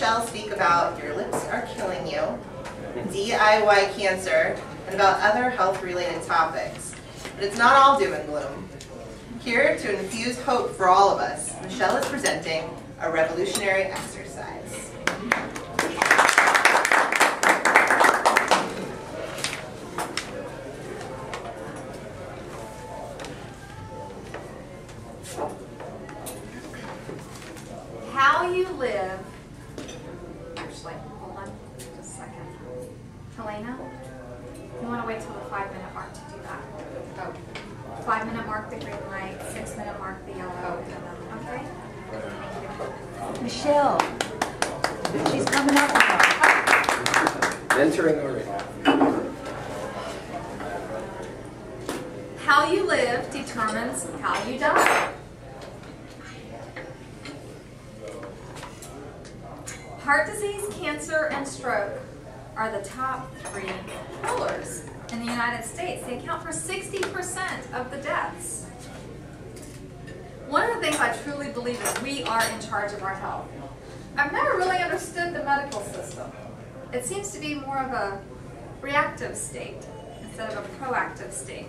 Michelle speak about Your Lips Are Killing You, DIY cancer, and about other health-related topics. But it's not all doom and gloom. Here to infuse hope for all of us, Michelle is presenting a revolutionary exercise. How you live, actually, hold on just a second. Helena, you want to wait till the 5-minute mark to do that. Oh. 5-minute mark the green light, 6-minute mark the yellow. Okay? Thank you. Michelle, she's coming up now. Entering already. How you live determines how you die. Heart disease, cancer, and stroke are the top 3 killers in the United States. They account for 60% of the deaths. One of the things I truly believe is we are in charge of our health. I've never really understood the medical system. It seems to be more of a reactive state instead of a proactive state.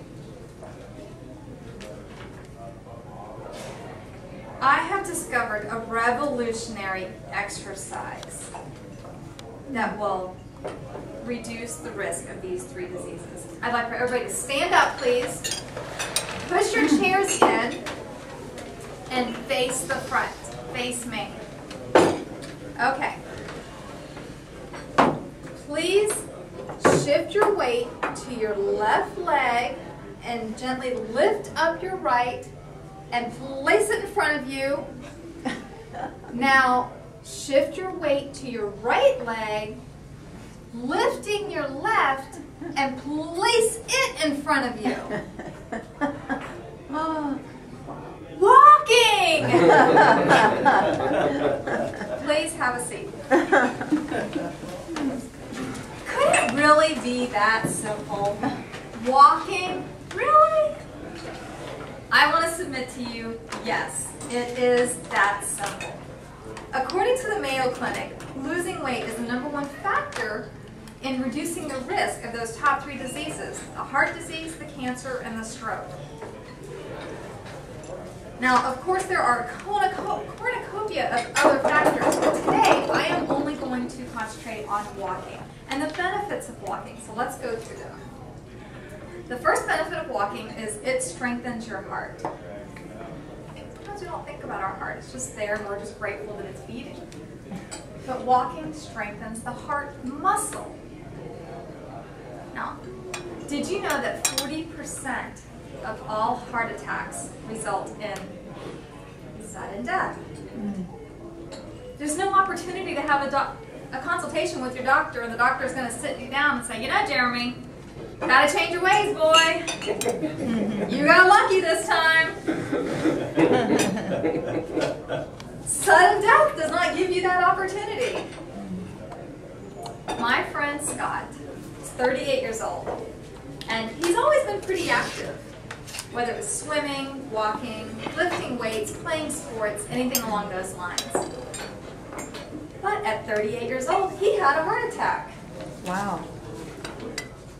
I have discovered a revolutionary exercise that will reduce the risk of these 3 diseases. I'd like for everybody to stand up, please. Push your chairs in and face the front. Face me. Okay. Please shift your weight to your left leg and gently lift up your right and place it in front of you. Now, shift your weight to your right leg, lifting your left, and place it in front of you. Walking! Please have a seat. Could it really be that simple? Walking? Really? I want to submit to you, yes, it is that simple. According to the Mayo Clinic, losing weight is the #1 factor in reducing the risk of those top 3 diseases, the heart disease, the cancer, and the stroke. Now, of course, there are a cornucopia of other factors, but today I am only going to concentrate on walking and the benefits of walking, so let's go through them. The first benefit of walking is it strengthens your heart. Sometimes we don't think about our heart. It's just there and we're just grateful that it's beating. But walking strengthens the heart muscle. Now, did you know that 40% of all heart attacks result in sudden death? There's no opportunity to have a consultation with your doctor, and the doctor is going to sit you down and say, you know, Jeremy, gotta change your ways, boy. You got lucky this time. Sudden death does not give you that opportunity. My friend Scott is 38 years old, and he's always been pretty active, whether it was swimming, walking, lifting weights, playing sports, anything along those lines. But at 38 years old, he had a heart attack. Wow.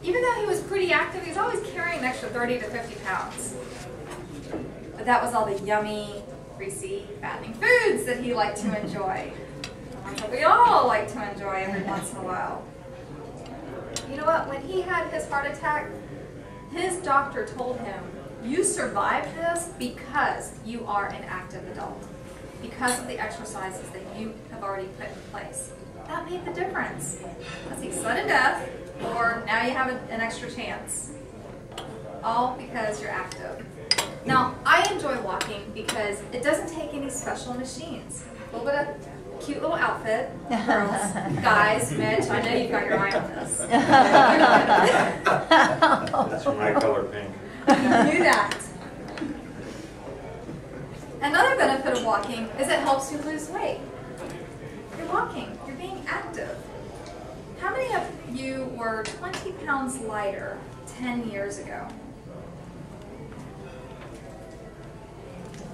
Even though he was pretty active, he was always carrying an extra 30 to 50 pounds. But that was all the yummy, greasy, fattening foods that he liked to enjoy. Ones that we all like to enjoy every once in a while. You know what? When he had his heart attack, his doctor told him, you survived this because you are an active adult. Because of the exercises that you have already put in place. That made the difference. Let's see, sudden death, or now you have an extra chance. All because you're active. Now, I enjoy walking because it doesn't take any special machines. A little bit of cute little outfit. Girls, guys, Mitch, I know you've got your eye on this. That's my color pink. You knew that. Another benefit of walking is it helps you lose weight. You're walking, you're being active. How many of you were 20 pounds lighter 10 years ago?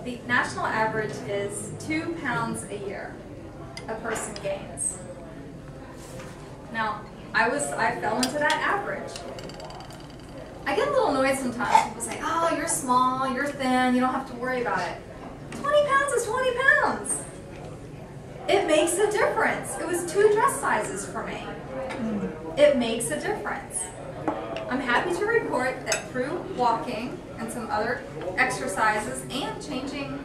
The national average is 2 pounds a year. a person gains. Now, I fell into that average. I get a little annoyed sometimes. People say, oh, you're small, you're thin, you don't have to worry about it. 20 pounds is 20 pounds. It makes a difference. It was 2 dress sizes for me. It makes a difference. I'm happy to report that through walking and some other exercises and changing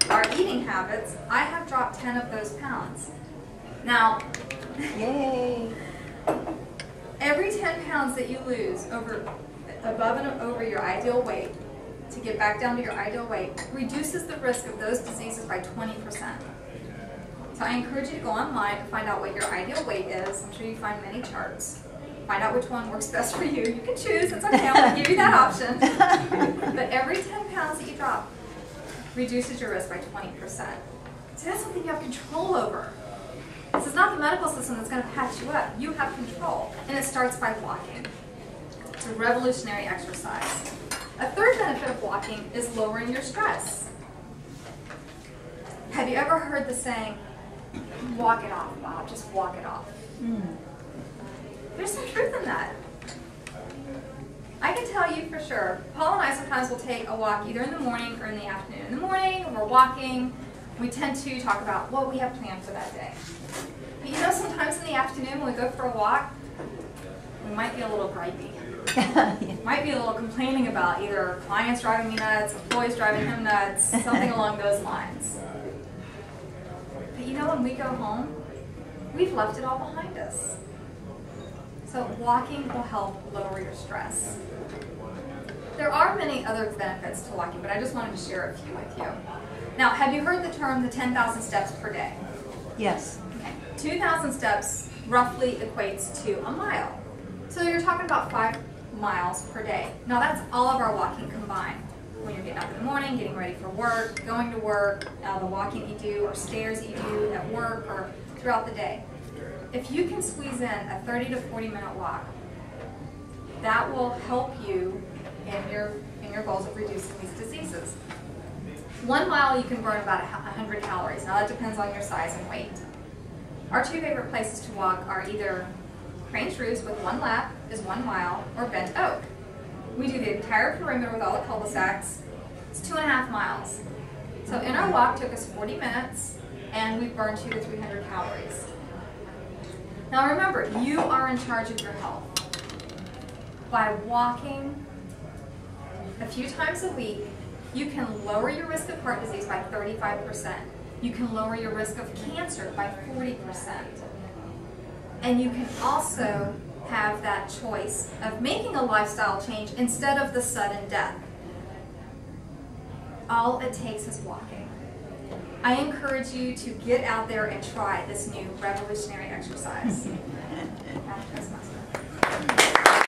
our eating habits, I have dropped 10 of those pounds. Now, Yay. every 10 pounds that you lose above and over your ideal weight, to get back down to your ideal weight, reduces the risk of those diseases by 20%. So I encourage you to go online and find out what your ideal weight is. I'm sure you find many charts. Find out which one works best for you. You can choose, it's okay, I'm going to give you that option. But every 10 pounds that you drop reduces your risk by 20%. So that's something you have control over. This is not the medical system that's going to patch you up. You have control, and it starts by walking. It's a revolutionary exercise. A third benefit of walking is lowering your stress. Have you ever heard the saying, walk it off, Bob, just walk it off? There's some truth in that. I can tell you for sure, Paul and I sometimes will take a walk either in the morning or in the afternoon. In the morning, when we're walking, we tend to talk about what we have planned for that day. But you know, sometimes in the afternoon when we go for a walk, we might be a little gripey. Might be a little complaining about either clients driving me nuts, employees driving him nuts, something along those lines. But you know, when we go home, we've left it all behind us. So walking will help lower your stress. There are many other benefits to walking, but I just wanted to share a few with you. Now, have you heard the term the 10,000 steps per day? Yes. Okay. 2,000 steps roughly equates to a mile. So you're talking about 5 miles per day. Now that's all of our walking combined. When you're getting up in the morning, getting ready for work, going to work, the walking you do, or stairs you do at work, or throughout the day. If you can squeeze in a 30 to 40 minute walk, that will help you in your goals of reducing these diseases. 1 mile you can burn about 100 calories. Now that depends on your size and weight. Our 2 favorite places to walk are either Crane's Roost with 1 lap is 1 mile, or Bent Oak. We do the entire perimeter with all the cul-de-sacs. It's 2.5 miles. So in our walk took us 40 minutes, and we burned 200 to 300 calories. Now remember, you are in charge of your health. By walking a few times a week, you can lower your risk of heart disease by 35%. You can lower your risk of cancer by 40%. And you can also have that choice of making a lifestyle change instead of the sudden death. All it takes is walking. I encourage you to get out there and try this new revolutionary exercise. That's my stuff.